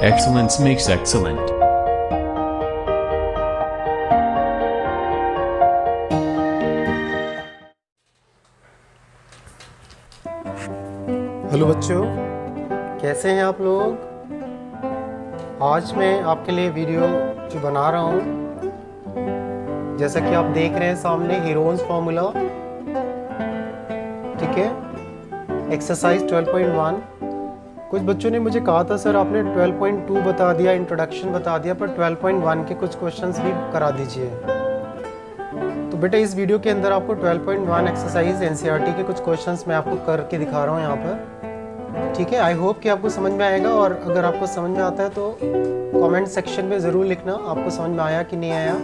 Excellence makes excellent. Hello बच्चों, कैसे हैं आप लोग। आज मैं आपके लिए वीडियो जो बना रहा हूँ, जैसा कि आप देख रहे हैं सामने हीरोन्स फार्मूला, ठीक है, एक्सरसाइज 12.1। कुछ बच्चों ने मुझे कहा था सर आपने 12.2 बता दिया, इंट्रोडक्शन बता दिया, पर 12.1 के कुछ क्वेश्चंस भी करा दीजिए। तो बेटा इस वीडियो के अंदर आपको 12.1 एक्सरसाइज एनसीईआरटी के कुछ क्वेश्चंस मैं आपको करके दिखा रहा हूँ यहाँ पर, ठीक है। आई होप कि आपको समझ में आएगा, और अगर आपको समझ में आता है तो कमेंट सेक्शन में ज़रूर लिखना आपको समझ में आया कि नहीं आया,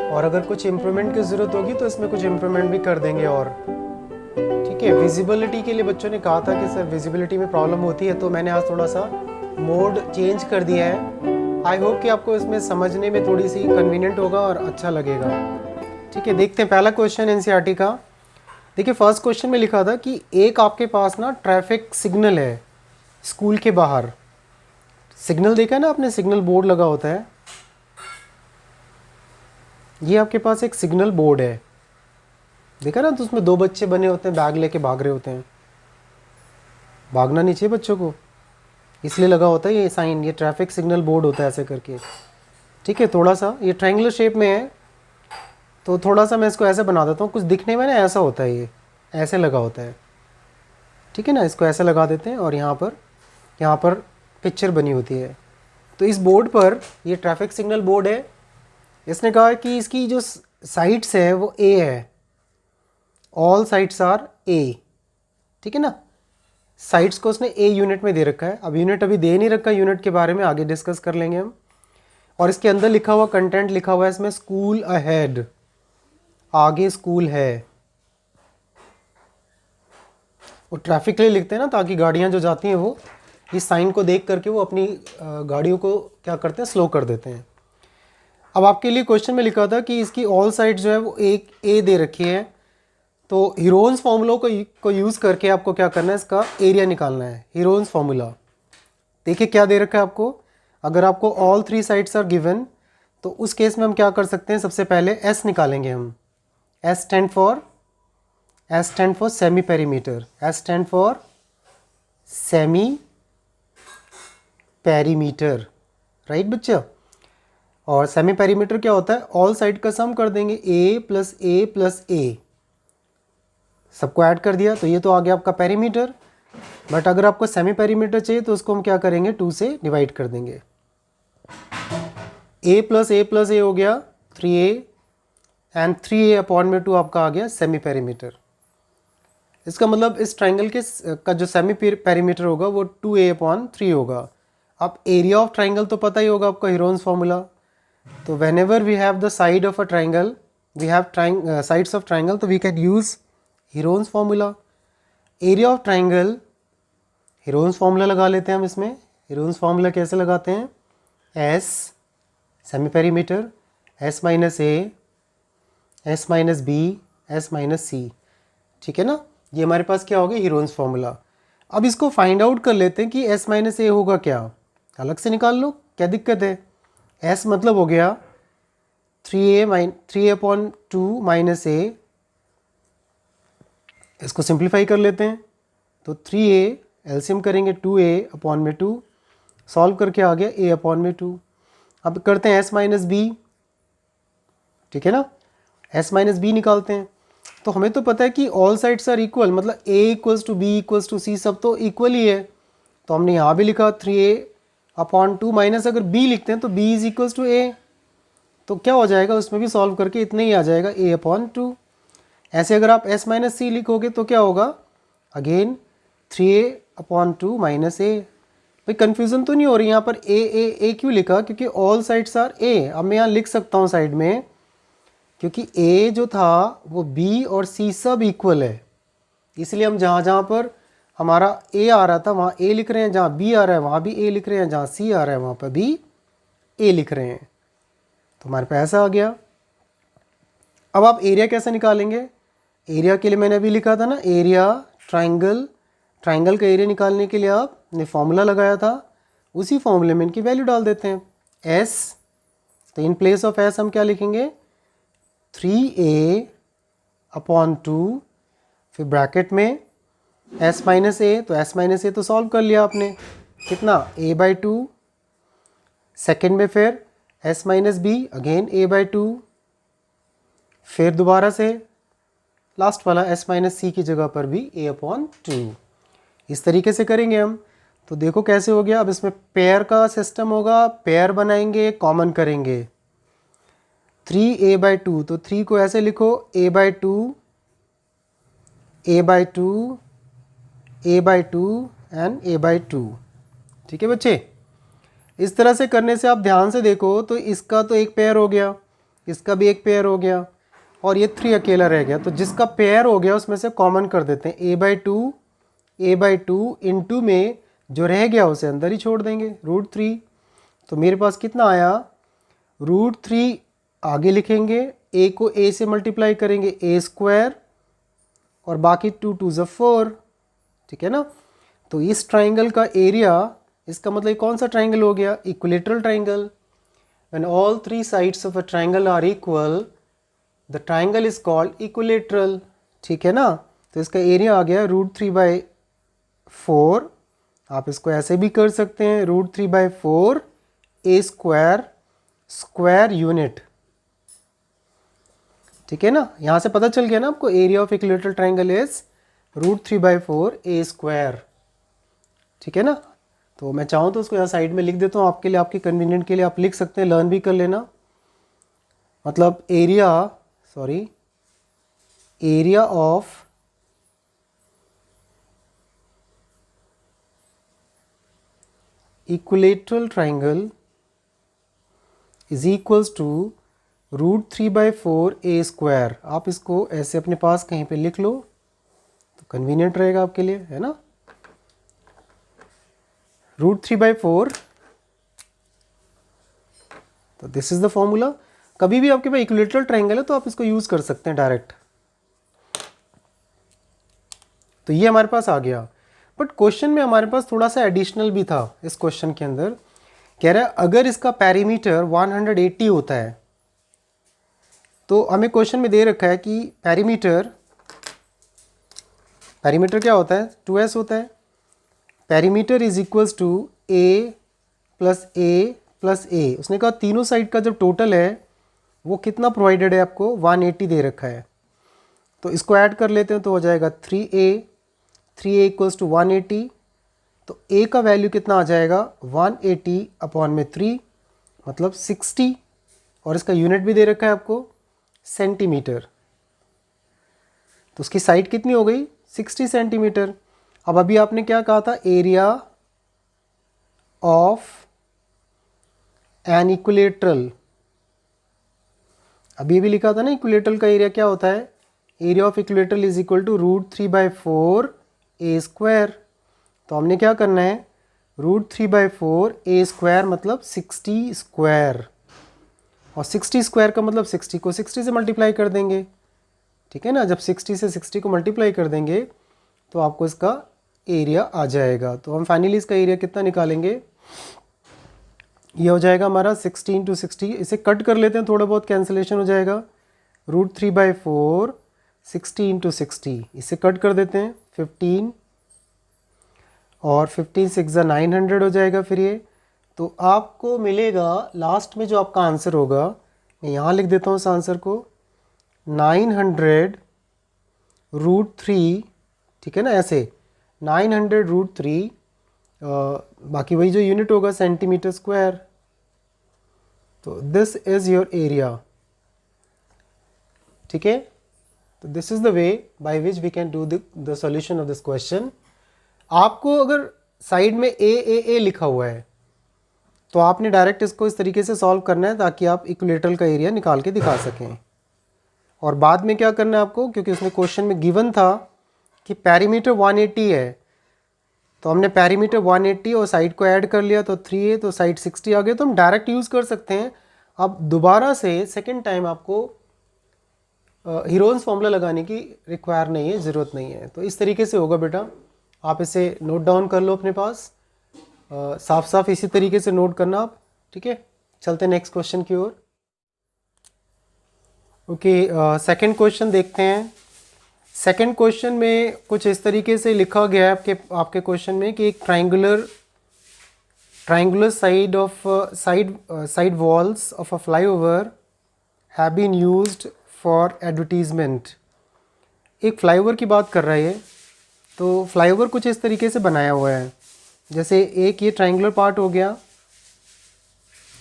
और अगर कुछ इम्प्रूवमेंट की ज़रूरत होगी तो इसमें कुछ इम्प्रूवमेंट भी कर देंगे। और ठीक है, विजिबिलिटी के लिए बच्चों ने कहा था कि सर विजिबिलिटी में प्रॉब्लम होती है, तो मैंने आज थोड़ा सा मोड चेंज कर दिया है। आई होप कि आपको इसमें समझने में थोड़ी सी कन्वीनियंट होगा और अच्छा लगेगा, ठीक है। देखते हैं पहला क्वेश्चन एनसीईआरटी का। देखिए फर्स्ट क्वेश्चन में लिखा था कि एक आपके पास ना ट्रैफिक सिग्नल है स्कूल के बाहर। सिग्नल देखा है ना आपने, सिग्नल बोर्ड लगा होता है, ये आपके पास एक सिग्नल बोर्ड है, देखा ना। तो उसमें दो बच्चे बने होते हैं, बैग लेके भाग रहे होते हैं। भागना नहीं चाहिए बच्चों को, इसलिए लगा होता है ये साइन, ये ट्रैफिक सिग्नल बोर्ड होता है ऐसे करके, ठीक है। थोड़ा सा ये ट्रायंगुलर शेप में है, तो थोड़ा सा मैं इसको ऐसे बना देता हूँ, कुछ दिखने में ना ऐसा होता है, ये ऐसे लगा होता है, ठीक है ना। इसको ऐसे लगा देते हैं और यहाँ पर पिक्चर बनी होती है। तो इस बोर्ड पर, ये ट्रैफिक सिग्नल बोर्ड है, इसने कहा कि इसकी जो साइड्स है वो ए है, ऑल साइड्स आर ए, ठीक है ना। साइड्स को उसने ए यूनिट में दे रखा है। अब यूनिट अभी दे नहीं रखा, यूनिट के बारे में आगे डिस्कस कर लेंगे हम। और इसके अंदर लिखा हुआ कंटेंट लिखा हुआ है इसमें, स्कूल अहेड, आगे स्कूल है। वो ट्रैफिक के लिए लिखते हैं ना, ताकि गाड़ियाँ जो जाती हैं वो इस साइन को देख करके वो अपनी गाड़ियों को क्या करते हैं, स्लो कर देते हैं। अब आपके लिए क्वेश्चन में लिखा था कि इसकी ऑल साइड जो है वो एक ए दे रखी है, तो हीरोन्स फार्मूला को यूज़ करके आपको क्या करना है, इसका एरिया निकालना है। हीरोन्स फार्मूला देखिए क्या दे रखा है आपको। अगर आपको all three sides are given, तो उस केस में हम क्या कर सकते हैं, सबसे पहले एस निकालेंगे हम। S stand for semi perimeter, S stand for semi perimeter, right बच्चा। और सेमी पेरीमीटर क्या होता है, ऑल साइड का सम कर देंगे, ए प्लस ए प्लस ए, सबको ऐड कर दिया, तो ये तो आ गया आपका पेरीमीटर। बट अगर आपको सेमी पेरीमीटर चाहिए तो उसको हम क्या करेंगे, 2 से डिवाइड कर देंगे। ए प्लस ए हो गया 3a, एंड 3a अपॉन में 2 आपका आ गया सेमी पेरीमीटर। इसका मतलब इस ट्राइंगल का जो सेमी पेरीमीटर होगा वो 2a अपॉन 3 होगा। अब एरिया ऑफ ट्राइंगल तो पता ही होगा आपका, हीरोन्स फार्मूला। तो whenever we have the side of a triangle, we have sides of triangle, तो we can use Heron's formula. Area of triangle, Heron's formula लगा लेते हैं हम इसमें। हीरोन्स फार्मूला कैसे लगाते हैं, S semi perimeter, S minus A, S minus B, S minus C, ठीक है ना। ये हमारे पास क्या हो गया, हीरोन्स फार्मूला। अब इसको फाइंड आउट कर लेते हैं कि एस माइनस ए होगा क्या, अलग से निकाल लो, क्या दिक्कत है। एस मतलब हो गया 3a अपॉन 2 माइनस ए, इसको सिंप्लीफाई कर लेते हैं, तो 3a एलसीएम करेंगे 2a अपॉन में 2, सॉल्व करके आ गया a अपॉन में 2। अब करते हैं s माइनस बी, ठीक है ना, s माइनस बी निकालते हैं। तो हमें तो पता है कि ऑल साइड्स आर इक्वल, मतलब a equals to B equals to C, सब तो इक्वल ही है। तो हमने यहाँ भी लिखा 3a अपॉन 2 माइनस, अगर b लिखते हैं तो b is equals to a, तो क्या हो जाएगा, उसमें भी सॉल्व करके इतना ही आ जाएगा, a अपॉन 2। ऐसे अगर आप s माइनस सी लिखोगे तो क्या होगा, अगेन 3a अपॉन 2 माइनस ए। भाई कन्फ्यूज़न तो नहीं हो रही यहाँ पर, ए क्यों लिखा, क्योंकि ऑल साइड्स आर ए। अब मैं यहाँ लिख सकता हूँ साइड में, क्योंकि a जो था वो b और c सब इक्वल है, इसलिए हम जहाँ जहाँ पर हमारा a आ रहा था वहाँ a लिख रहे हैं, जहाँ b आ रहा है वहाँ भी a लिख रहे हैं, जहाँ c आ रहा है वहाँ पर भी a लिख रहे हैं। तो हमारे पास ऐसा आ गया। अब आप एरिया कैसे निकालेंगे, एरिया के लिए मैंने अभी लिखा था ना, एरिया ट्राइंगल, ट्राइंगल का एरिया निकालने के लिए आपने फॉर्मूला लगाया था, उसी फॉर्मूले में इनकी वैल्यू डाल देते हैं। s, तो इन प्लेस ऑफ s हम क्या लिखेंगे 3a अपॉन 2, फिर ब्रैकेट में s माइनस ए, तो s माइनस ए तो सॉल्व कर लिया आपने, कितना a/2, सेकेंड में फिर s minus B, again a/2, फिर दोबारा से लास्ट वाला s माइनस सी की जगह पर भी a/2। इस तरीके से करेंगे हम। तो देखो कैसे हो गया। अब इसमें पेयर का सिस्टम होगा, पेयर बनाएंगे, कॉमन करेंगे। 3a/2, तो 3 को ऐसे लिखो a/2, a/2, a/2 and a/2। ठीक है बच्चे। इस तरह से करने से आप ध्यान से देखो तो इसका तो एक पेयर हो गया, इसका भी एक पेयर हो गया, और ये 3 अकेला रह गया। तो जिसका पेयर हो गया उसमें से कॉमन कर देते हैं, a/2 इंटू में जो रह गया उसे अंदर ही छोड़ देंगे, √3। तो मेरे पास कितना आया, √3 आगे लिखेंगे, a को a से मल्टीप्लाई करेंगे a² और बाकी 2 2 ज़ा 4। ठीक है ना। तो इस ट्राइंगल का एरिया, इसका मतलब कौन सा ट्राइंगल हो गया, equilateral triangle. When all 3 sides of a triangle are equal the triangle is called equilateral. ठीक है ना। तो इसका एरिया आ गया √3/4। आप इसको ऐसे भी कर सकते हैं, √3/4 a² स्क्वायर यूनिट। ठीक है ना। यहाँ से पता चल गया ना आपको, area of equilateral triangle is √3/4 a²। ठीक है ना। तो मैं चाहूँ तो उसको यहाँ साइड में लिख देता हूँ आपके लिए, आपके कन्वीनियंट के लिए आप लिख सकते हैं, लर्न भी कर लेना। मतलब area of equilateral triangle is equals to √3/4 a²। आप इसको ऐसे अपने पास कहीं पे लिख लो तो कन्वीनियंट रहेगा आपके लिए, है ना। √3/4, तो दिस इज द फॉर्मूला। कभी भी आपके पास इक्विलेटरल ट्राइंगल है तो आप इसको यूज कर सकते हैं डायरेक्ट। तो ये हमारे पास आ गया। बट क्वेश्चन में हमारे पास थोड़ा सा एडिशनल भी था। इस क्वेश्चन के अंदर कह रहा है अगर इसका पेरीमीटर 180 होता है, तो हमें क्वेश्चन में दे रखा है कि पेरीमीटर क्या होता है, 2s होता है। Perimeter is equals to a plus a plus a। उसने कहा तीनों साइड का जो टोटल है वो कितना प्रोवाइडेड है आपको, 180 दे रखा है। तो इसको ऐड कर लेते हैं तो हो जाएगा 3a इक्वल्स टू 180। तो a का वैल्यू कितना आ जाएगा, 180/3 मतलब 60, और इसका यूनिट भी दे रखा है आपको सेंटीमीटर। तो उसकी साइड कितनी हो गई, 60 सेंटीमीटर। अब अभी आपने क्या कहा था, एरिया ऑफ एन इक्विलेटरल, अभी भी लिखा था ना इक्विलेटरल का एरिया क्या होता है, area of equilateral is equal to √3/4 a²। तो हमने क्या करना है, √3/4 a² मतलब 60 स्क्वायर, और 60 स्क्वायर का मतलब 60 को 60 से मल्टीप्लाई कर देंगे। ठीक है ना। जब 60 से 60 को मल्टीप्लाई कर देंगे तो आपको इसका एरिया आ जाएगा। तो हम फाइनली इसका एरिया कितना निकालेंगे, ये हो जाएगा हमारा 16 × 60। इसे कट कर लेते हैं, थोड़ा बहुत कैंसिलेशन हो जाएगा। √3/4 60 × 60, इसे कट कर देते हैं 15, और 15 6 × 900 हो जाएगा फिर ये। तो आपको मिलेगा लास्ट में जो आपका आंसर होगा, मैं यहाँ लिख देता हूँ इस आंसर को, 900√3। ठीक है ना, ऐसे 900√3, बाकी वही जो यूनिट होगा सेंटीमीटर स्क्वायर। तो दिस इज़ योर एरिया। ठीक है। तो this is the way by which we can do the solution of this question. आपको अगर साइड में ए लिखा हुआ है तो आपने डायरेक्ट इसको इस तरीके से सॉल्व करना है ताकि आप इक्विलेटरल का एरिया निकाल के दिखा सकें। और बाद में क्या करना है आपको, क्योंकि उसमें क्वेश्चन में गिवन था कि पेरीमीटर 180 है, तो हमने पेरीमीटर 180 और साइड को ऐड कर लिया तो 3a, तो साइड 60 आ गया। तो हम डायरेक्ट यूज़ कर सकते हैं। अब दोबारा से सेकेंड टाइम आपको हीरोन्स फॉर्मूला लगाने की रिक्वायर नहीं है, ज़रूरत नहीं है। तो इस तरीके से होगा बेटा, आप इसे नोट डाउन कर लो अपने पास। साफ साफ इसी तरीके से नोट करना आप, ठीक है। चलते हैं नेक्स्ट क्वेश्चन की ओर। ओके, सेकंड क्वेश्चन देखते हैं। सेकंड क्वेश्चन में कुछ इस तरीके से लिखा गया है आपके क्वेश्चन में कि एक triangular side walls of a flyover have been used for advertisement। एक फ्लाईओवर की बात कर रहा है ये। तो फ्लाईओवर कुछ इस तरीके से बनाया हुआ है, जैसे एक ये ट्रायंगुलर पार्ट हो गया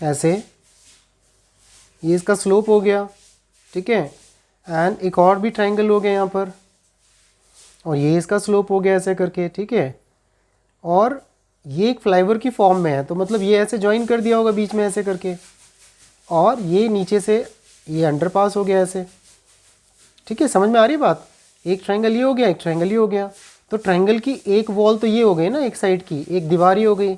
ऐसे, ये इसका स्लोप हो गया, ठीक है, एंड एक और भी ट्रायंगल हो गया यहाँ पर, और ये इसका स्लोप हो गया ऐसे करके, ठीक है। और ये एक फ्लाईओवर की फॉर्म में है, तो मतलब ये ऐसे ज्वाइन कर दिया होगा बीच में ऐसे करके, और ये नीचे से ये अंडरपास हो गया ऐसे, ठीक है। समझ में आ रही बात? एक ट्रायंगल ये हो गया, एक ट्रायंगल ये हो गया। तो ट्रायंगल की एक वॉल तो ये हो गई ना, एक साइड की एक दीवार ही हो गई।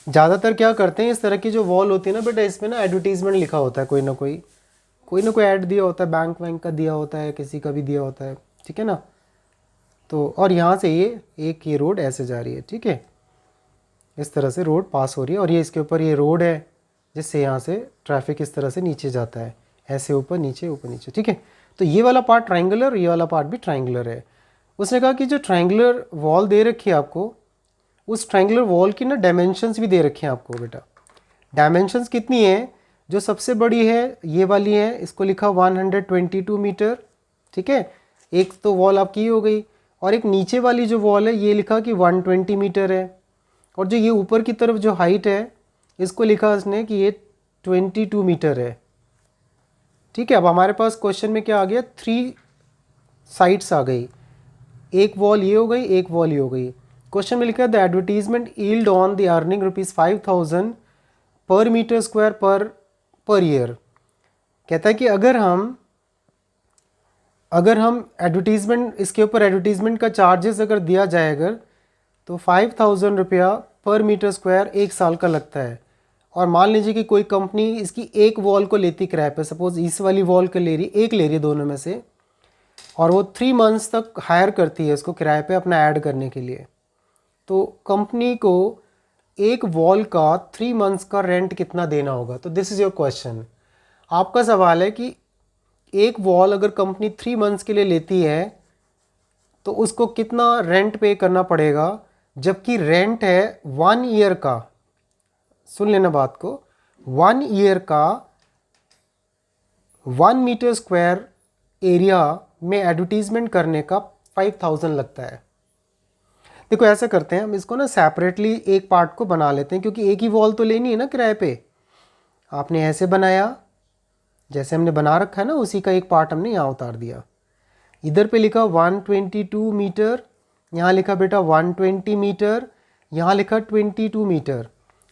ज़्यादातर क्या करते हैं, इस तरह की जो वॉल होती है ना बेटा, इसमें ना एडवर्टीजमेंट लिखा होता है, कोई ना कोई ऐड दिया होता है, बैंक वैंक का दिया होता है, किसी का भी दिया होता है, ठीक है ना। तो और यहाँ से ये रोड ऐसे जा रही है, ठीक है, इस तरह से रोड पास हो रही है, और ये इसके ऊपर ये रोड है जिससे यहाँ से ट्रैफिक इस तरह से नीचे जाता है, ऐसे ऊपर नीचे, ठीक है। तो ये वाला पार्ट ट्रायंगुलर, ये वाला पार्ट भी ट्रायंगुलर है। उसने कहा कि जो ट्रायंगुलर वॉल दे रखी है आपको, उस ट्रायंगुलर वॉल की ना डायमेंशंस भी दे रखे हैं आपको बेटा। डायमेंशंस कितनी है? जो सबसे बड़ी है ये वाली है, इसको लिखा 122 मीटर, ठीक है। एक तो वॉल आपकी ही हो गई, और एक नीचे वाली जो वॉल है ये लिखा कि 120 मीटर है, और जो ये ऊपर की तरफ जो हाइट है इसको लिखा उसने कि ये 22 मीटर है, ठीक है। अब हमारे पास क्वेश्चन में क्या आ गया, 3 साइड्स आ गई, एक वॉल ये हो गई, एक वॉल ये हो गई। क्वेश्चन में लिखा है the advertisement yield on the earning ₹5,000 पर मीटर स्क्वायर पर ईयर। कहता है कि अगर हम एडवर्टीजमेंट, इसके ऊपर एडवर्टीजमेंट का चार्जेस अगर दिया जाए अगर, तो 5,000 रुपया पर मीटर स्क्वायर एक साल का लगता है। और मान लीजिए कि कोई कंपनी इसकी एक वॉल को लेती किराए पे, सपोज इस वाली वॉल को ले रही है दोनों में से, और वो 3 मंथ्स तक हायर करती है इसको किराए पे अपना ऐड करने के लिए। तो कंपनी को एक वॉल का 3 मंथ्स का रेंट कितना देना होगा? तो दिस इज़ योर क्वेश्चन। आपका सवाल है कि एक वॉल अगर कंपनी 3 मंथ्स के लिए लेती है तो उसको कितना रेंट पे करना पड़ेगा, जबकि रेंट है 1 ईयर का। सुन लेना बात को, 1 ईयर का 1 मीटर स्क्वायर एरिया में एडवर्टीजमेंट करने का 5,000 लगता है। देखो ऐसा करते हैं, हम इसको ना सेपरेटली एक पार्ट को बना लेते हैं, क्योंकि एक ही वॉल तो लेनी है ना किराए पे। आपने ऐसे बनाया, जैसे हमने बना रखा है ना, उसी का एक पार्ट हमने यहाँ उतार दिया। इधर पे लिखा 122 मीटर, यहाँ लिखा बेटा 120 मीटर, यहाँ लिखा 22 मीटर,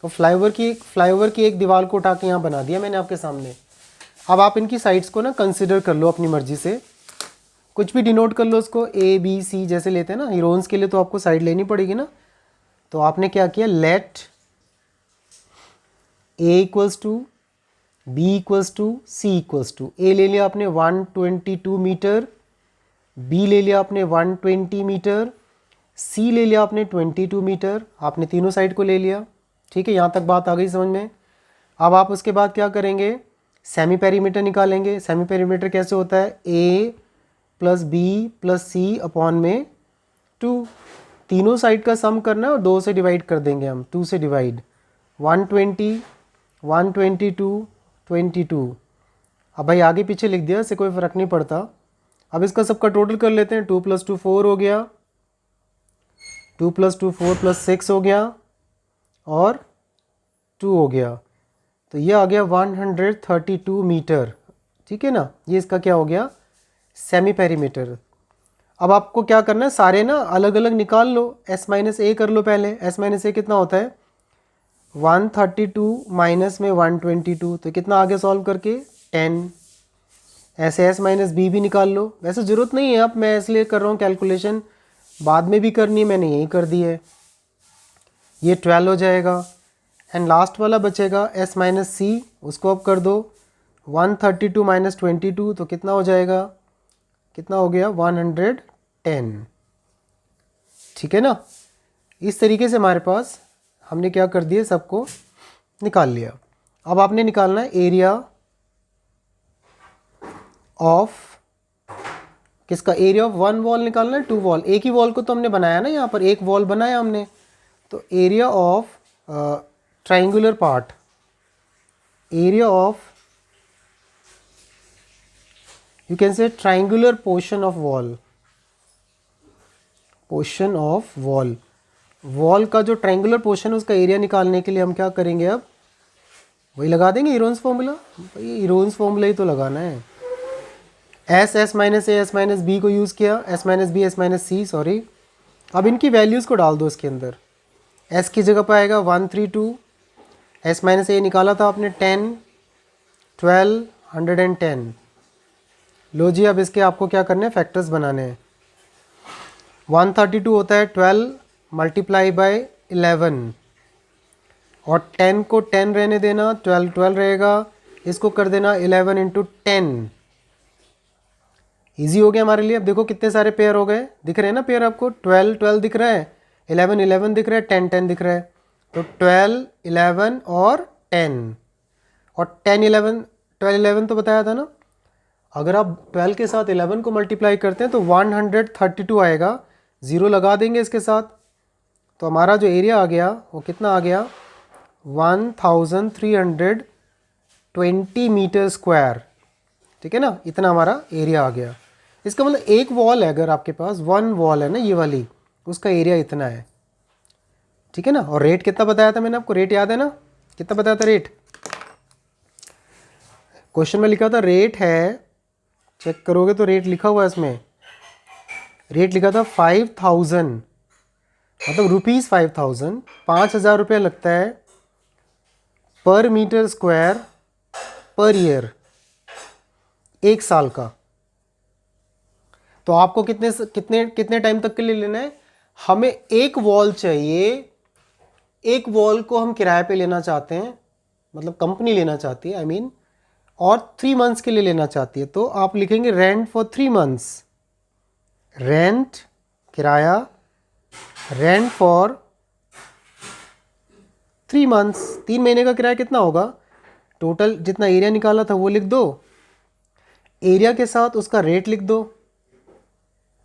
और फ्लाईओवर की एक दीवार को उठा के यहाँ बना दिया मैंने आपके सामने। अब आप इनकी साइड्स को ना कंसिडर कर लो अपनी मर्जी से, कुछ भी डिनोट कर लो उसको, A B C जैसे लेते हैं ना हीरोइंस के लिए, तो आपको साइड लेनी पड़ेगी ना। तो आपने क्या किया, let A equals to B equals to C equals to, A ले लिया आपने 122 मीटर, B ले लिया आपने 120 मीटर, C ले लिया आपने 22 मीटर। आपने तीनों साइड को ले लिया, ठीक है। यहाँ तक बात आ गई समझ में। अब आप उसके बाद क्या करेंगे, सेमी पेरीमीटर निकालेंगे। सेमी पेरीमीटर कैसे होता है, A plus B plus C upon में 2, तीनों साइड का सम करना है और 2 से डिवाइड कर देंगे हम, 2 से डिवाइड, 120 122 22। अब भाई आगे पीछे लिख दिया, इससे कोई फ़र्क नहीं पड़ता। अब इसका सबका टोटल कर लेते हैं, 2 + 2 4 हो गया, 2 + 2 4 + 6 हो गया, और 2 हो गया। तो ये आ गया 132 मीटर, ठीक है ना। ये इसका क्या हो गया, सेमी पेरीमीटर। अब आपको क्या करना है, सारे ना अलग अलग निकाल लो, S-A कर लो पहले। S-A कितना होता है, 132 माइनस में 122, तो कितना आगे सॉल्व करके 10। ऐसे S-B भी निकाल लो। वैसे ज़रूरत नहीं है, अब मैं इसलिए कर रहा हूँ कैलकुलेशन, बाद में भी करनी है, मैंने यही कर दी है। ये 12 हो जाएगा, एंड लास्ट वाला बचेगा S-C, उसको अब कर दो, 132 माइनस 22, तो कितना हो जाएगा, कितना हो गया 110, ठीक है ना। इस तरीके से हमारे पास हमने क्या कर दिया, सबको निकाल लिया। अब आपने निकालना है एरिया ऑफ किसका, एरिया ऑफ वन वॉल निकालना है, टू वॉल, एक ही वॉल को तो हमने बनाया ना, यहाँ पर एक वॉल बनाया हमने, तो area of triangular part, area of you can say triangular portion of wall, portion of wall, wall का जो ट्रायंगुलर पोर्शन है उसका एरिया निकालने के लिए हम क्या करेंगे, अब वही लगा देंगे इरोन्स फॉर्मूला। भाई इरोन्स फॉर्मूला ही तो लगाना है, S minus A S minus B को यूज़ किया, S minus B S minus C, sorry. अब इनकी वैल्यूज़ को डाल दो इसके अंदर, एस की जगह पर आएगा 132, एस माइनस ए निकाला था आपने 10, 12, 110। लो जी, अब इसके आपको क्या करने हैं, फैक्टर्स बनाने हैं। 132 होता है 12 मल्टीप्लाई बाय 11, और 10 को 10 रहने देना, 12 12 रहेगा, इसको कर देना 11 इंटू 10। ईजी हो गया हमारे लिए। अब देखो कितने सारे पेयर हो गए, दिख रहे हैं ना पेयर आपको, 12 12 दिख रहा है, 11 11 दिख रहा है, 10 10 दिख रहा है, तो 12 11 और 10, और 10 11 12 11 तो बताया था ना। अगर आप 12 के साथ 11 को मल्टीप्लाई करते हैं तो 132 आएगा, ज़ीरो लगा देंगे इसके साथ, तो हमारा जो एरिया आ गया वो कितना आ गया, 1320 मीटर स्क्वायर, ठीक है ना, इतना हमारा एरिया आ गया। इसका मतलब एक वॉल है, अगर आपके पास वन वॉल है ना ये वाली, उसका एरिया इतना है, ठीक है ना। और रेट कितना बताया था मैंने आपको, रेट याद है ना, कितना बताया था रेट, क्वेश्चन में लिखा था रेट है, चेक करोगे तो रेट लिखा हुआ है इसमें, रेट लिखा था 5000, मतलब रुपीज़ 5000, 5000 रुपये लगता है पर मीटर स्क्वायर पर ईयर, एक साल का। तो आपको कितने कितने कितने टाइम तक के लिए लेना है, हमें एक वॉल चाहिए, एक वॉल को हम किराए पे लेना चाहते हैं, मतलब कंपनी लेना चाहती है आई मीन, और 3 मंथ्स के लिए लेना चाहती है, तो आप लिखेंगे रेंट फॉर 3 मंथ्स, रेंट किराया, रेंट फॉर 3 मंथ्स, 3 महीने का किराया कितना होगा, टोटल जितना एरिया निकाला था वो लिख दो, एरिया के साथ उसका रेट लिख दो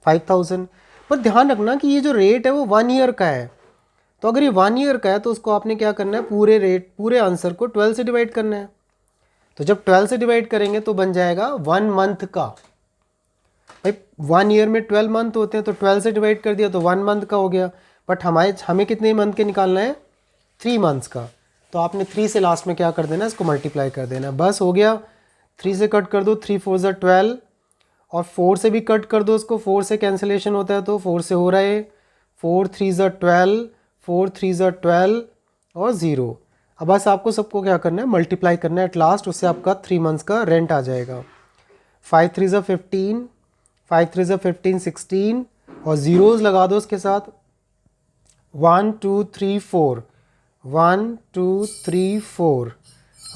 5000। पर ध्यान रखना कि ये जो रेट है वो 1 ईयर का है, तो अगर ये 1 ईयर का है तो उसको आपने क्या करना है, पूरे रेट पूरे आंसर को 12 से डिवाइड करना है। तो जब 12 से डिवाइड करेंगे तो बन जाएगा 1 मंथ का, भाई 1 ईयर में 12 मंथ होते हैं, तो 12 से डिवाइड कर दिया तो 1 मंथ का हो गया। बट हमें कितने मंथ के निकालना है, 3 मंथ्स का, तो आपने 3 से लास्ट में क्या कर देना है, इसको मल्टीप्लाई कर देना, बस हो गया। 3 से कट कर दो, 3 4 ज़ा 12, और 4 से भी कट कर दो उसको, 4 से कैंसिलेशन होता है तो 4 से हो रहा है, 4 3 ज़ा 12, 4 3 ज़ा 12 और 0। अब बस आपको सबको क्या करना है, मल्टीप्लाई करना है एट लास्ट, उससे आपका 3 मंथ्स का रेंट आ जाएगा। 5 3 ज़ा 15, 5 3 ज़ा 15 16, और ज़ीरोज़ लगा दो उसके साथ, 1 2 3 4, 1 2 3 4।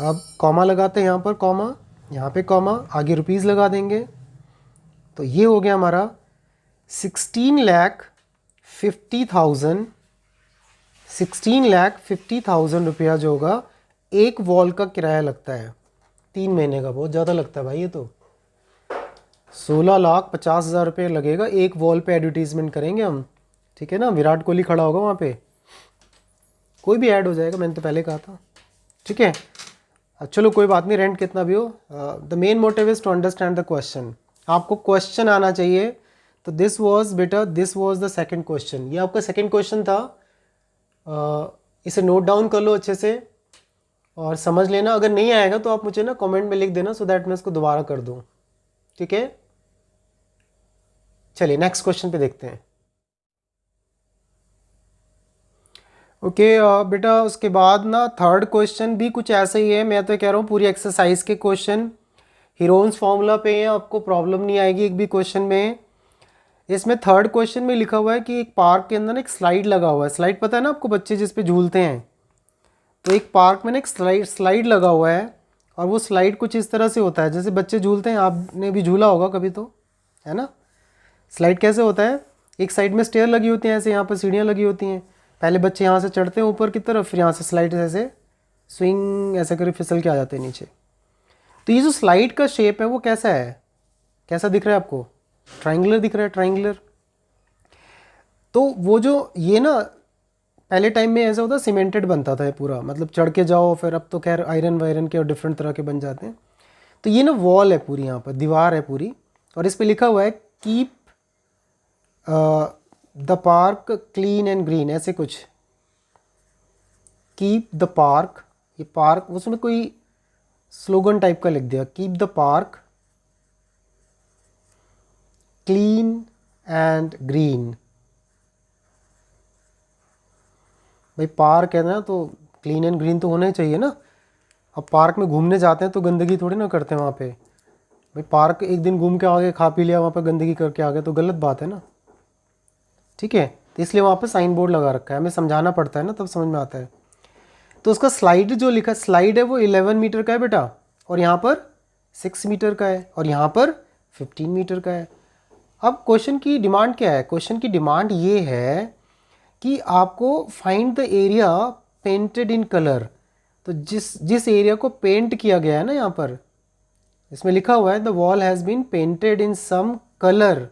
अब कॉमा लगाते हैं यहाँ पर, कॉमा यहाँ पे कॉमा, आगे रुपीज़ लगा देंगे, तो ये हो गया हमारा 16,50,000, 16,50,000 रुपया जो होगा एक वॉल का किराया लगता है 3 महीने का। बहुत ज़्यादा लगता है भाई, ये तो 16,50,000 रुपये लगेगा एक वॉल पे, एडवर्टीजमेंट करेंगे हम, ठीक है ना, विराट कोहली खड़ा होगा वहाँ पे, कोई भी ऐड हो जाएगा, मैंने तो पहले कहा था, ठीक है। चलो कोई बात नहीं, रेंट कितना भी हो, the main motive is to understand the question, आपको क्वेश्चन आना चाहिए। तो दिस वॉज बेटा, this was the second question, ये आपका सेकेंड क्वेश्चन था, इसे नोट डाउन कर लो अच्छे से और समझ लेना। अगर नहीं आएगा तो आप मुझे ना कमेंट में लिख देना, सो दैट मैं इसको दोबारा कर दूँ, ठीक है। चलिए नेक्स्ट क्वेश्चन पे देखते हैं। ओके बेटा, उसके बाद ना थर्ड क्वेश्चन भी कुछ ऐसा ही है, मैं तो कह रहा हूँ पूरी एक्सरसाइज के क्वेश्चन हीरोन्स फॉर्मूला पे हैं, आपको प्रॉब्लम नहीं आएगी एक भी क्वेश्चन में। इसमें थर्ड क्वेश्चन में लिखा हुआ है कि एक पार्क के अंदर एक स्लाइड लगा हुआ है, स्लाइड पता है ना आपको, बच्चे जिस पे झूलते हैं, तो एक पार्क में ना एक स्लाइड लगा हुआ है, और वो स्लाइड कुछ इस तरह से होता है जैसे बच्चे झूलते हैं, आपने भी झूला होगा कभी तो, है ना। स्लाइड कैसे होता है, एक साइड में स्टेयर लगी होती हैं ऐसे, यहाँ पर सीढ़ियाँ लगी होती हैं, पहले बच्चे यहाँ से चढ़ते हैं ऊपर की तरफ, फिर यहाँ से स्लाइड ऐसे स्विंग ऐसे करके फिसल के आ जाते हैं नीचे। तो ये जो स्लाइड का शेप है वो कैसा है, कैसा दिख रहा है आपको? ट्राइंगुलर दिख रहा है, ट्राइंगुलर। तो वो जो ये ना पहले टाइम में ऐसा होता सीमेंटेड बनता था ये पूरा, मतलब चढ़ के जाओ, फिर अब तो खैर आयरन वायरन के और डिफरेंट तरह के बन जाते हैं। तो ये ना वॉल है पूरी, यहाँ पर दीवार है पूरी, और इस पर लिखा हुआ है keep the park clean and green, ऐसे कुछ, कीप द पार्क, ये पार्क उसमें कोई स्लोगन टाइप का लिख दिया, keep the park clean and green. भाई पार्क है ना, तो क्लीन एंड ग्रीन तो होना ही चाहिए ना। अब पार्क में घूमने जाते हैं तो गंदगी थोड़ी ना करते हैं वहाँ पे। भाई पार्क एक दिन घूम के आ गए, खा पी लिया, वहाँ पे गंदगी करके आ गए तो गलत बात है ना, ठीक है। तो इसलिए वहाँ पे साइन बोर्ड लगा रखा है, हमें समझाना पड़ता है ना, तब समझ में आता है। तो उसका स्लाइड जो लिखा, स्लाइड है वो 11 मीटर का है बेटा, और यहाँ पर 6 मीटर का है, और यहाँ पर 15 मीटर का है। अब क्वेश्चन की डिमांड क्या है? क्वेश्चन की डिमांड ये है कि आपको find the area painted in colour. तो जिस एरिया को पेंट किया गया है ना, यहाँ पर इसमें लिखा हुआ है the wall has been painted in some colour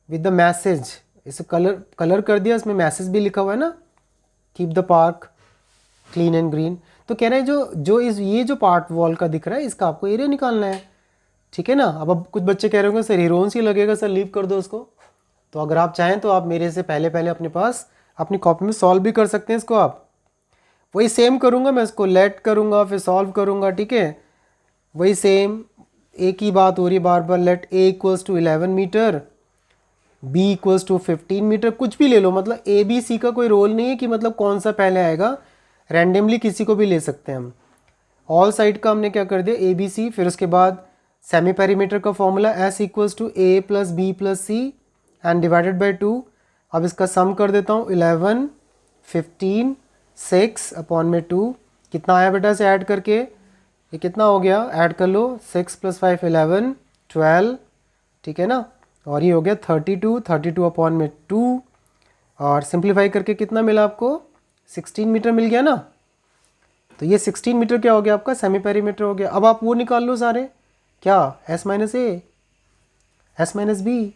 with the message, इसे कलर कर दिया, इसमें मैसेज भी लिखा हुआ है ना, keep the park clean and green. तो कह रहे हैं ये जो पार्ट वॉल का दिख रहा है इसका आपको एरिया निकालना है, ठीक है ना। अब कुछ बच्चे कह रहे होंगे सर हीरोन्स ही लगेगा, सर लीव कर दो उसको। तो अगर आप चाहें तो आप मेरे से पहले अपने पास अपनी कॉपी में सॉल्व भी कर सकते हैं इसको। आप वही सेम करूँगा मैं, इसको लेट करूँगा फिर सॉल्व करूँगा, ठीक है, वही सेम एक ही बात हो रही है बार बार। Let A equals to 11 meter, B equals to 15 meter, कुछ भी ले लो, मतलब ए बी सी का कोई रोल नहीं है कि मतलब कौन सा पहले आएगा, रैंडमली किसी को भी ले सकते हैं हम। ऑल साइड का हमने क्या कर दिया, ए बी सी, फिर उसके बाद सेमी पेरीमीटर का formula S equals to A plus B plus C and divided by 2। अब इसका सम कर देता हूँ, 11 15 6 अपॉन में 2, कितना आया बेटा से ऐड करके, ये कितना हो गया, ऐड कर लो, 6 + 5 11 12, ठीक है ना, और ये हो गया 32 अपॉन में 2, और सिंप्लीफाई करके कितना मिला आपको, 16 मीटर मिल गया ना। तो ये 16 मीटर क्या हो गया आपका, सेमी पेरीमीटर हो गया। अब आप वो निकाल लो सारे, क्या, S minus A, S minus B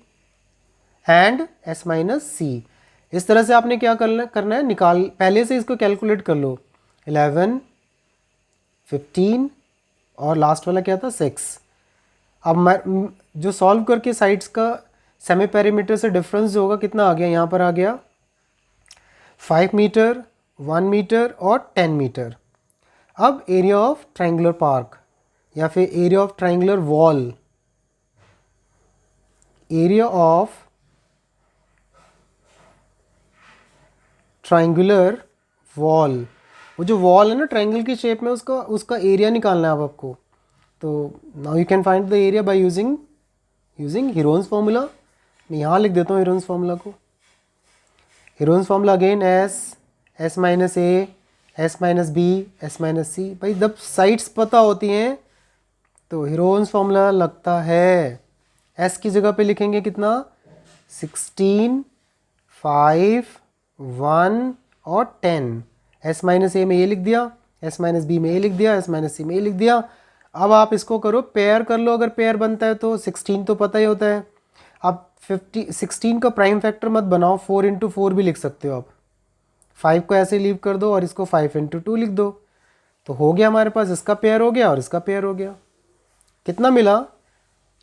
and S minus C. इस तरह से आपने क्या करना है, निकाल, पहले से इसको कैलकुलेट कर लो, 11 15 और लास्ट वाला क्या था 6। अब मैं जो सॉल्व करके साइड्स का सेमी पेरीमीटर से डिफरेंस जो होगा कितना आ गया, यहाँ पर आ गया 5 मीटर 1 मीटर और 10 मीटर। अब एरिया ऑफ ट्रायंगुलर पार्क या फिर area of triangular wall, area of triangular wall, वो जो वॉल है ना ट्रायंगल की शेप में, उसका एरिया निकालना है अब आपको। तो now you can find the area by using Heron's formula. मैं यहाँ लिख देता हूँ हीरोन्स फार्मूला को। Heron's formula again S minus A, S minus B, S minus C. भाई जब साइड्स पता होती हैं तो हीरोन्स फार्मूला लगता है। एस की जगह पे लिखेंगे कितना, 16 5 1 और 10। एस माइनस ए में ये लिख दिया, एस माइनस बी में ये लिख दिया, एस माइनस सी में ये लिख दिया। अब आप इसको करो, पेयर कर लो, अगर पेयर बनता है तो 16 तो पता ही होता है। अब 16 का प्राइम फैक्टर मत बनाओ, 4 × 4 भी लिख सकते हो आप। 5 को ऐसे लीव कर दो और इसको 5 × 2 लिख दो, तो हो गया हमारे पास, इसका पेयर हो गया और इसका पेयर हो गया। कितना मिला,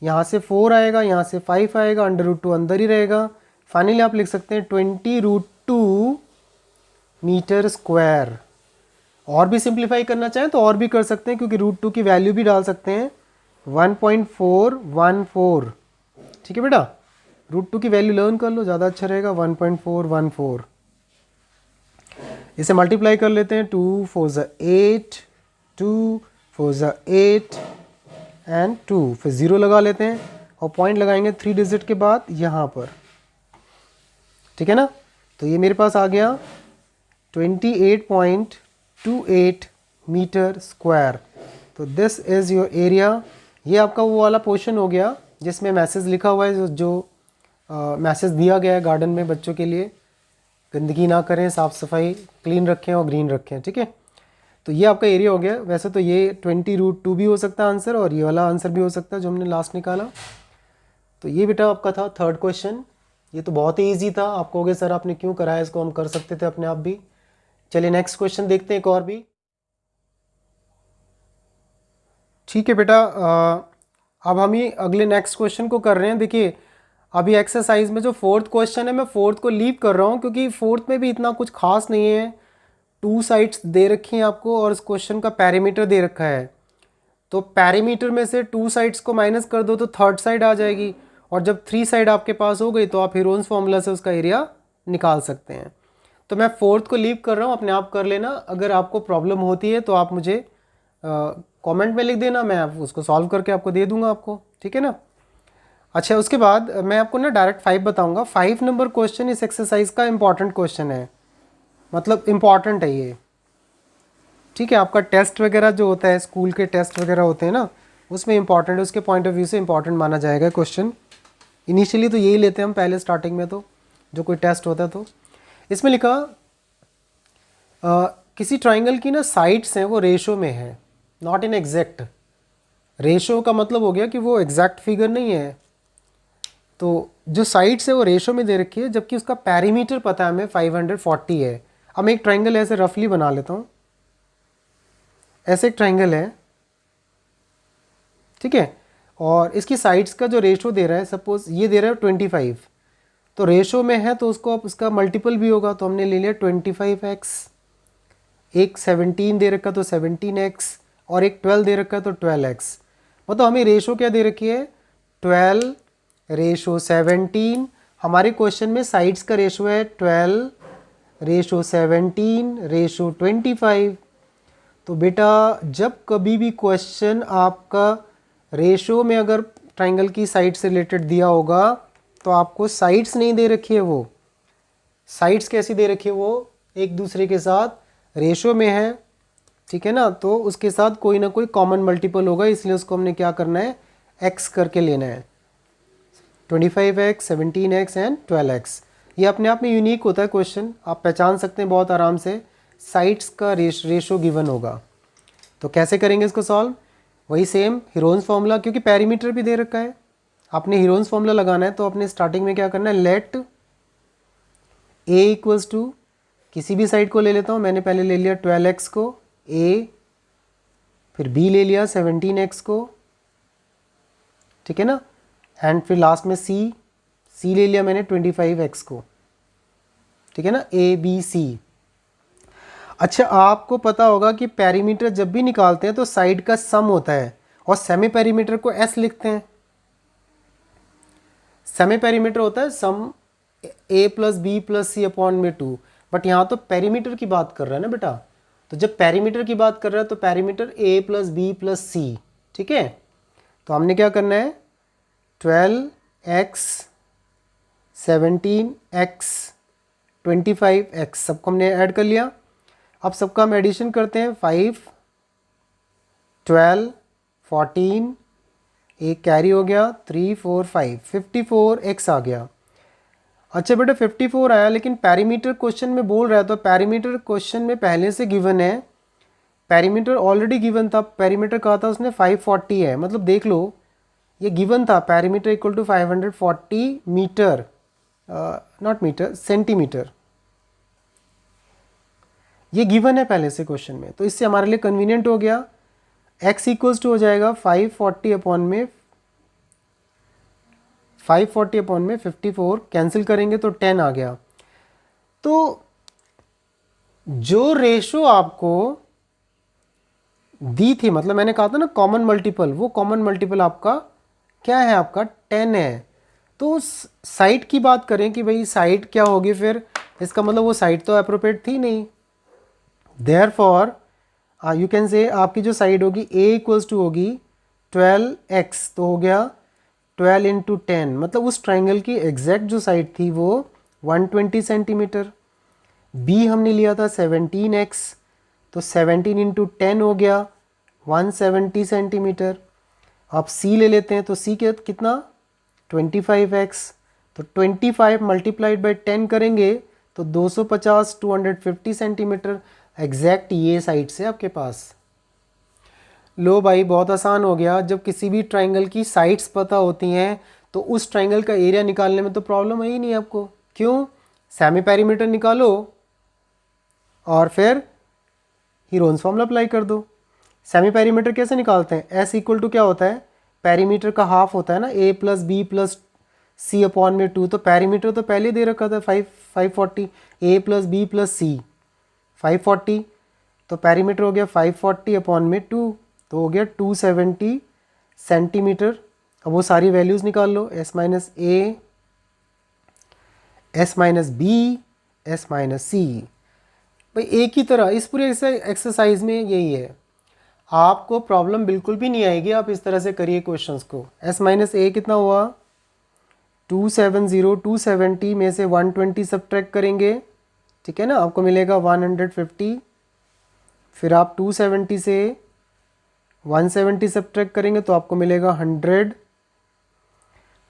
यहाँ से 4 आएगा, यहाँ से 5 आएगा, √2 अंदर ही रहेगा। फाइनली आप लिख सकते हैं 20√2 मीटर स्क्वायर। और भी सिंप्लीफाई करना चाहें तो और भी कर सकते हैं, क्योंकि √2 की वैल्यू भी डाल सकते हैं, 1.414। ठीक है बेटा, √2 की वैल्यू लर्न कर लो, ज़्यादा अच्छा रहेगा, 1.414। इसे मल्टीप्लाई कर लेते हैं, 2 4 8, 2 4 8 एंड 2, फिर 0 लगा लेते हैं और पॉइंट लगाएंगे 3 डिजिट के बाद यहाँ पर, ठीक है ना। तो ये मेरे पास आ गया 28.28 मीटर स्क्वायर। तो दिस इज़ योर एरिया। ये आपका वो वाला पोर्शन हो गया जिसमें मैसेज लिखा हुआ है, जो मैसेज दिया गया है गार्डन में बच्चों के लिए, गंदगी ना करें, साफ़ सफाई क्लीन रखें और ग्रीन रखें, ठीक है। तो ये आपका एरिया हो गया। वैसे तो ये 20√2 भी हो सकता है आंसर, और ये वाला आंसर भी हो सकता है जो हमने लास्ट निकाला। तो ये बेटा आपका था थर्ड क्वेश्चन। ये तो बहुत ही ईजी था। आप कहोगे सर आपने क्यों कराया, इसको हम कर सकते थे अपने आप भी। चलिए नेक्स्ट क्वेश्चन देखते हैं एक और भी। ठीक है बेटा, अब हम ये अगले नेक्स्ट क्वेश्चन को कर रहे हैं। देखिए अभी एक्सरसाइज में जो फोर्थ क्वेश्चन है, मैं फोर्थ को लीव कर रहा हूँ क्योंकि फोर्थ में भी इतना कुछ खास नहीं है। 2 साइड्स दे रखी हैं आपको और इस क्वेश्चन का पैरीमीटर दे रखा है। तो पैरीमीटर में से 2 साइड्स को माइनस कर दो तो थर्ड साइड आ जाएगी, और जब 3 साइड आपके पास हो गई तो आप हीरोन्स फॉर्मूला से उसका एरिया निकाल सकते हैं। तो मैं फोर्थ को लीव कर रहा हूँ, अपने आप कर लेना। अगर आपको प्रॉब्लम होती है तो आप मुझे कमेंट में लिख देना, मैं उसको सॉल्व करके आपको दे दूंगा आपको, ठीक है ना। अच्छा, उसके बाद मैं आपको ना डायरेक्ट 5 बताऊंगा। 5 नंबर क्वेश्चन इस एक्सरसाइज का इंपॉर्टेंट क्वेश्चन है, मतलब इंपॉर्टेंट है ये, ठीक है। आपका टेस्ट वगैरह जो होता है, स्कूल के टेस्ट वगैरह होते हैं ना, उसमें इंपॉर्टेंट है, उसके पॉइंट ऑफ व्यू से इंपॉर्टेंट माना जाएगा क्वेश्चन। इनिशियली तो यही लेते हैं हम पहले स्टार्टिंग में, तो जो कोई टेस्ट होता है। तो इसमें लिखा किसी ट्राइंगल की ना साइड्स हैं वो रेशो में है, नॉट इन एग्जैक्ट। रेशो का मतलब हो गया कि वो एग्जैक्ट फिगर नहीं है। तो जो साइड्स है वो रेशो में दे रखी है, जबकि उसका पैरीमीटर पता है हमें 540 है। अब मैं एक ट्राइंगल ऐसे रफली बना लेता हूँ। ऐसे एक ट्राइंगल है, ठीक है, और इसकी साइड्स का जो रेशो दे रहा है, सपोज ये दे रहा है 25, तो रेशो में है तो उसको अब उसका मल्टीपल भी होगा, तो हमने ले लिया 25x। एक 17 दे रखा तो 17x, और एक 12 दे रखा तो 12x। मतलब हमें रेशो क्या दे रखी है, 12:17। हमारे क्वेश्चन में साइड्स का रेशो है 12:17:25। तो बेटा जब कभी भी क्वेश्चन आपका रेशो में अगर ट्राइंगल की साइड से रिलेटेड दिया होगा तो आपको साइड्स नहीं दे रखी है, वो साइड्स कैसी दे रखी है, वो एक दूसरे के साथ रेशो में है, ठीक है ना। तो उसके साथ कोई ना कोई कॉमन मल्टीपल होगा, इसलिए उसको हमने क्या करना है, x करके लेना है। 25x, 17x and 12x। ये अपने आप में यूनिक होता है क्वेश्चन, आप पहचान सकते हैं बहुत आराम से। साइड्स का रेशो गिवन होगा। तो कैसे करेंगे इसको सॉल्व, वही सेम हीरोन्स फॉर्मूला, क्योंकि पैरीमीटर भी दे रखा है। आपने हीरोन्स फॉर्मूला लगाना है तो अपने स्टार्टिंग में क्या करना है, लेट a इक्वल्स टू, किसी भी साइड को ले लेता हूँ, मैंने पहले ले लिया 12x को a, फिर b ले लिया 17x को, ठीक है ना, एंड फिर लास्ट में c ले लिया मैंने 25x को, ठीक है ना, a b c। अच्छा, आपको पता होगा कि पैरीमीटर जब भी निकालते हैं तो साइड का सम होता है, और सेमी पैरीमीटर को s लिखते हैं। सेमी पैरीमीटर होता है sum a plus B plus C upon में 2, बट यहाँ तो पैरीमीटर की बात कर रहा है ना बेटा। तो जब पैरीमीटर की बात कर रहा है तो perimeter a plus B plus C, ठीक है। तो हमने क्या करना है, 12x, 17x, 25x सबको हमने ऐड कर लिया। अब सबका हम एडिशन करते हैं, 5, 12, 14, एक कैरी हो गया, 3, 4, 5, 54x आ गया। अच्छा बेटा 54 आया, लेकिन पैरीमीटर क्वेश्चन में बोल रहा है, तो पैरीमीटर क्वेश्चन में पहले से गिवन है, पैरीमीटर ऑलरेडी गिवन था। पैरीमीटर कहा था उसने 540 है, मतलब देख लो ये गिवन था, perimeter equal to 540 metre, not metre, centimetre, ये गिवन है पहले से क्वेश्चन में। तो इससे हमारे लिए कन्वीनियंट हो गया, x इक्वल्स टू हो जाएगा 540 अपॉन में 54, कैंसिल करेंगे तो 10 आ गया। तो जो रेशो आपको दी थी, मतलब मैंने कहा था ना कॉमन मल्टीपल, वो कॉमन मल्टीपल आपका क्या है, आपका 10 है। तो साइड की बात करें कि भाई साइड क्या होगी, फिर इसका मतलब वो साइड तो अप्रोप्रिएट थी नहीं। देयरफॉर यू कैन से आपकी जो साइड होगी a इक्वल्स टू होगी 12x, तो हो गया 12 इंटू 10, मतलब उस ट्राइंगल की एग्जैक्ट जो साइड थी वो 120 सेंटीमीटर। b हमने लिया था 17x, तो 17 इंटू 10 हो गया 170 सेंटीमीटर। आप c ले लेते हैं तो c कितना 25x, तो 25 मल्टीप्लाइड बाई 10 करेंगे तो 250 250 सेंटीमीटर एग्जैक्ट ये साइड से आपके पास। लो भाई बहुत आसान हो गया। जब किसी भी ट्राइंगल की साइड्स पता होती हैं तो उस ट्राइंगल का एरिया निकालने में तो प्रॉब्लम है ही नहीं आपको। क्यों? सेमी पेरीमीटर निकालो और फिर हीरोन्स फॉर्मूला अप्लाई कर दो। सेमी पेरीमीटर कैसे निकालते हैं? एस इक्वल टू क्या होता है? पेरीमीटर का हाफ होता है ना, ए plus B plus C upon में 2। तो पेरीमीटर तो पहले दे रखा था 540, ए प्लस बी प्लस सी 540, तो पेरीमीटर हो गया 540 अपॉन में 2, तो हो गया 270 सेंटीमीटर। अब वो सारी वैल्यूज़ निकाल लो, S minus A, S minus B, S minus C. भाई एक ही तरह इस पूरे एक्सरसाइज में यही है, आपको प्रॉब्लम बिल्कुल भी नहीं आएगी। आप इस तरह से करिए क्वेश्चंस को। एस माइनस ए कितना हुआ? 270, 270 में से 120 सब्ट्रैक्ट करेंगे, ठीक है ना, आपको मिलेगा 150। फिर आप 270 से 170 सब्ट्रैक्ट करेंगे तो आपको मिलेगा 100।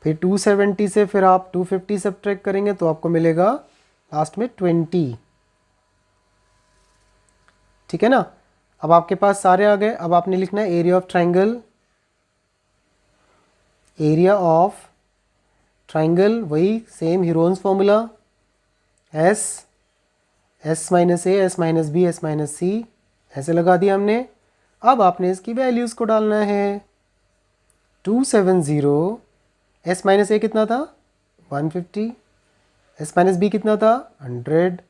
फिर 270 से फिर आप 250 सब्ट्रैक्ट करेंगे तो आपको मिलेगा लास्ट में 20, ठीक है ना। अब आपके पास सारे आ गए। अब आपने लिखना है area of triangle, area of triangle, वही same Heron's formula, S, S minus A, S minus B, S minus C, ऐसे लगा दिया हमने। अब आपने इसकी वैल्यूज़ को डालना है। 270, एस माइनस ए कितना था? 150, एस माइनस बी कितना था? 100,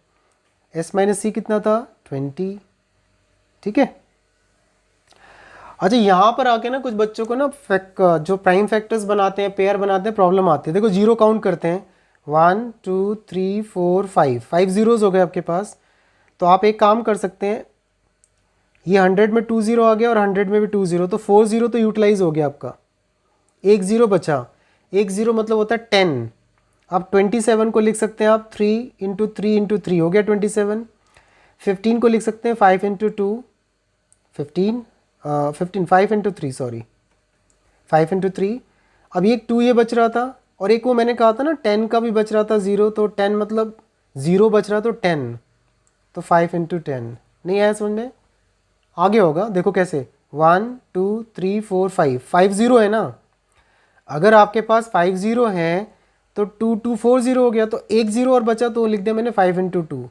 एस माइनस सी कितना था? 20, ठीक है। अच्छा यहाँ पर आके ना कुछ बच्चों को ना जो प्राइम फैक्टर्स बनाते हैं, पेयर बनाते हैं, प्रॉब्लम आती है। देखो जीरो काउंट करते हैं, 1 2 3 4 5 जीरोज़ हो गए आपके पास। तो आप एक काम कर सकते हैं, ये 100 में 2 0 आ गया और 100 में भी 2 0, तो 4 0 तो यूटिलाइज हो गया आपका, एक ज़ीरो बचा। एक ज़ीरो मतलब होता है 10। अब 27 को लिख सकते हैं आप 3 इंटू 3 इंटू 3 हो गया 27। 15 को लिख सकते हैं 5 इंटू 2, 15 5 इंटू 3, सॉरी 5 इंटू 3। अब एक 2 ये बच रहा था और एक वो मैंने कहा था ना 10 का भी बच रहा था 0, तो 10 मतलब 0 बच रहा तो 10, तो 5 इंटू 10। नहीं आया समझ में? आगे होगा, देखो कैसे, 1 2 3 4 5 0 है ना। अगर आपके पास 5 0 है तो 2 2 4 0 हो गया, तो एक 0 और बचा तो लिख दिया मैंने 5 इंटू 2।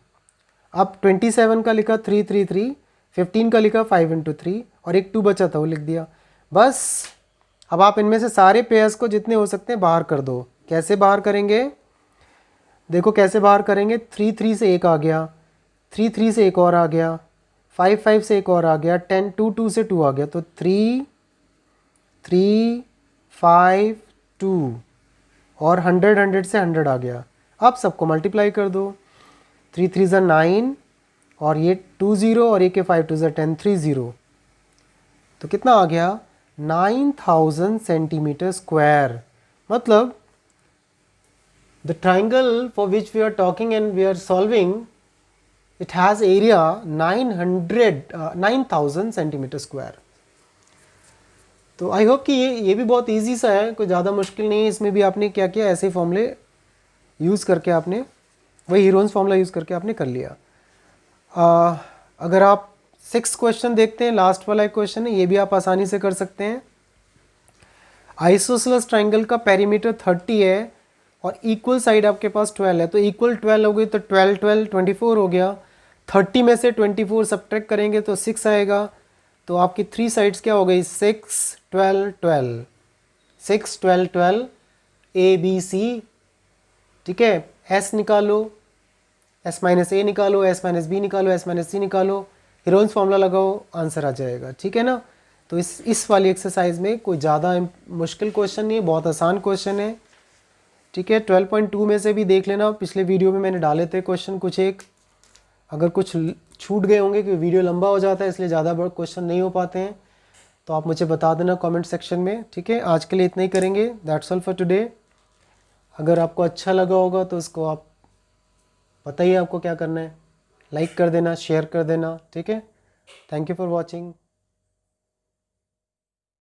अब 27 का लिखा 3 3 3, 15 का लिखा 5 इंटू 3 और एक 2 बचा था वो लिख दिया, बस। अब आप इनमें से सारे पेयर्स को जितने हो सकते हैं बाहर कर दो। कैसे बाहर करेंगे? देखो कैसे बाहर करेंगे। 3 3 से एक आ गया, 3 3 से एक और आ गया, 5 5 से एक और आ गया, 10 2 2 से 2 आ गया, तो 3 3 5 2 और 100 100 से 100 आ गया। अब सबको मल्टीप्लाई कर दो, 3 3 ज़ा 9 और ये 2 0 और एक 5 2 ज़ा 10, 3 0, तो कितना आ गया? 9000 सेंटीमीटर स्क्वायर। मतलब the triangle for which we are talking and we are solving, it has area 9000 centimetre square. तो आई होप कि ये भी बहुत इजी सा है, कोई ज़्यादा मुश्किल नहीं है। इसमें भी आपने क्या किया, ऐसे फॉर्मूले यूज़ करके आपने वही हीरोन्स फॉर्मूला यूज़ करके आपने कर लिया। अगर आप 6 क्वेश्चन देखते हैं, लास्ट वाला एक क्वेश्चन है, ये भी आप आसानी से कर सकते हैं। आइसोसेलेस ट्राइंगल का पेरीमीटर 30 है और इक्वल साइड आपके पास 12 है, तो इक्वल 12 हो गई, तो 12 12 24 हो गया। 30 में से 24 सब्ट्रैक्ट करेंगे तो 6 आएगा, तो आपकी 3 साइड्स क्या हो गई? 6 12 12, 6 12 12 ए बी सी, ठीक है। एस निकालो, एस माइनस ए निकालो, एस माइनस बी निकालो, एस माइनस सी निकालो, हीरोन्स फॉर्मूला लगाओ, आंसर आ जाएगा, ठीक है ना। तो इस वाली एक्सरसाइज में कोई ज़्यादा मुश्किल क्वेश्चन नहीं है, बहुत आसान क्वेश्चन है, ठीक है। 12.2 में से भी देख लेना, पिछले वीडियो में मैंने डाले थे क्वेश्चन कुछ एक। अगर कुछ छूट गए होंगे क्योंकि वीडियो लंबा हो जाता है इसलिए ज़्यादा बड़े क्वेश्चन नहीं हो पाते हैं, तो आप मुझे बता देना कमेंट सेक्शन में, ठीक है। आज के लिए इतना ही करेंगे, दैट्स ऑल फॉर टुडे। अगर आपको अच्छा लगा होगा तो इसको आप बताइए आपको क्या करना है, लाइक कर देना, शेयर कर देना, ठीक है। Thank you for watching.